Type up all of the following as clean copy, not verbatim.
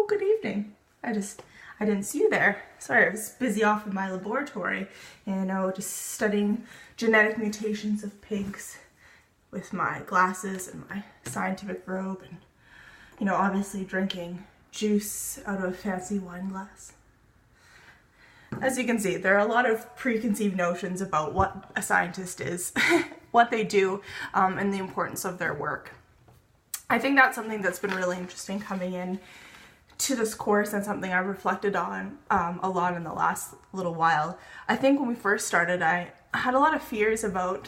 good evening. I didn't see you there. Sorry, I was busy off in my laboratory, just studying genetic mutations of pigs with my glasses and my scientific robe and, obviously drinking juice out of a fancy wine glass. As you can see, there are a lot of preconceived notions about what a scientist is, what they do, and the importance of their work. I think that's something that's been really interesting coming in to this course and something I've reflected on a lot in the last little while. I think when we first started, I had a lot of fears about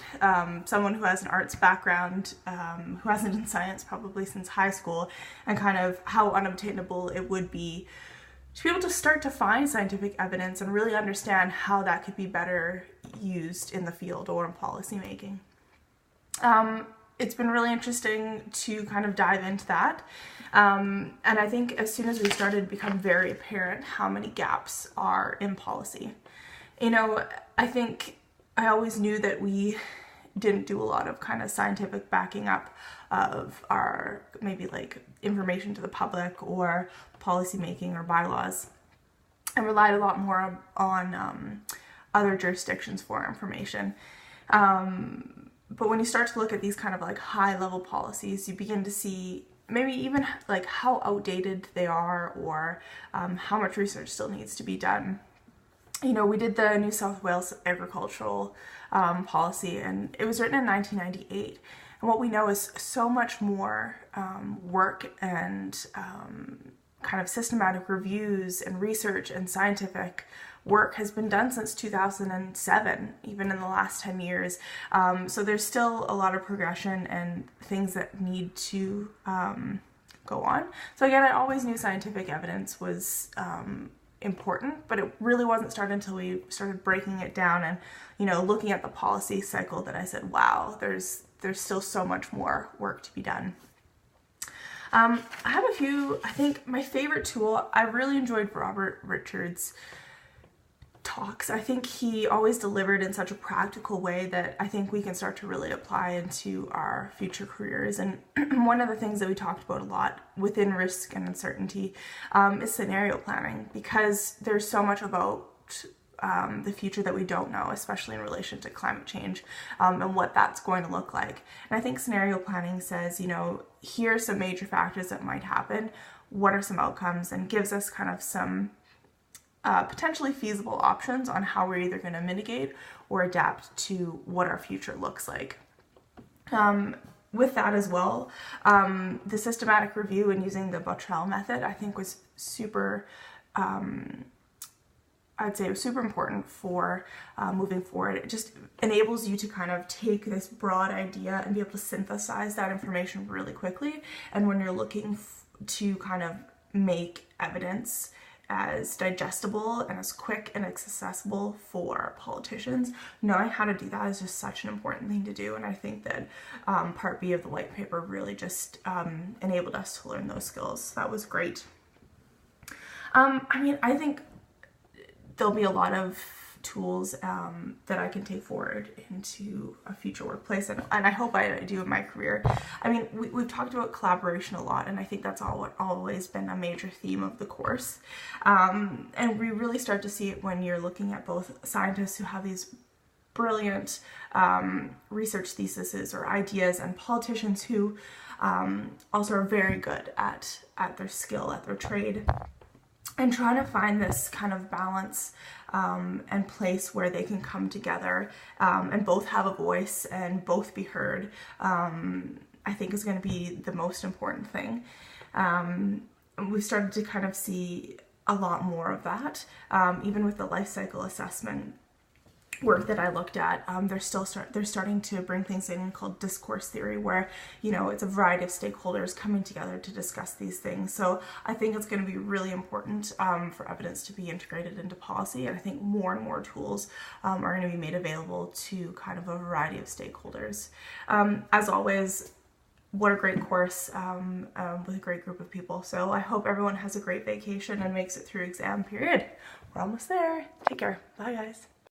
someone who has an arts background, who hasn't done science probably since high school, and kind of how unobtainable it would be to be able to start to find scientific evidence and really understand how that could be better used in the field or in policymaking. It's been really interesting to kind of dive into that. And I think as soon as we started, it became very apparent how many gaps are in policy. I think I always knew that we didn't do a lot of kind of scientific backing up of our maybe like information to the public or policy making or bylaws, and relied a lot more on other jurisdictions for information. But when you start to look at these kind of like high level policies, you begin to see maybe even like how outdated they are, or how much research still needs to be done. We did the New South Wales agricultural policy, and it was written in 1998. And what we know is so much more work and kind of systematic reviews and research and scientific work has been done since 2007, even in the last 10 years. So there's still a lot of progression and things that need to go on. So again, I always knew scientific evidence was important, but it really wasn't started until we started breaking it down and, looking at the policy cycle that I said, wow, there's still so much more work to be done. I have a few, I think my favorite tool, I really enjoyed Robert Richards' talks. I think he always delivered in such a practical way that I think we can start to really apply into our future careers. And one of the things that we talked about a lot within risk and uncertainty is scenario planning, because there's so much about the future that we don't know, especially in relation to climate change and what that's going to look like. And I think scenario planning says, here are some major factors that might happen, what are some outcomes, and gives us kind of some potentially feasible options on how we're either going to mitigate or adapt to what our future looks like. With that as well, the systematic review and using the Bottrell method, I think was super, I'd say it was super important for moving forward. It just enables you to kind of take this broad idea and be able to synthesize that information really quickly. And when you're looking to kind of make evidence as digestible and as quick and accessible for politicians, knowing how to do that is just such an important thing to do. And I think that Part B of the white paper really just enabled us to learn those skills. That was great. I think there'll be a lot of tools that I can take forward into a future workplace, and I hope I do in my career. We've talked about collaboration a lot, and I think that's always been a major theme of the course. And we really start to see it when you're looking at both scientists who have these brilliant research theses or ideas, and politicians who also are very good at their skill, at their trade, and trying to find this kind of balance and place where they can come together and both have a voice and both be heard, I think is going to be the most important thing. We've started to kind of see a lot more of that, even with the life cycle assessment work that I looked at. They're starting to bring things in called discourse theory, where it's a variety of stakeholders coming together to discuss these things. So I think it's going to be really important for evidence to be integrated into policy, and I think more and more tools are going to be made available to kind of a variety of stakeholders. As always, what a great course with a great group of people. So I hope everyone has a great vacation and makes it through exam period. We're almost there. Take care. Bye, guys.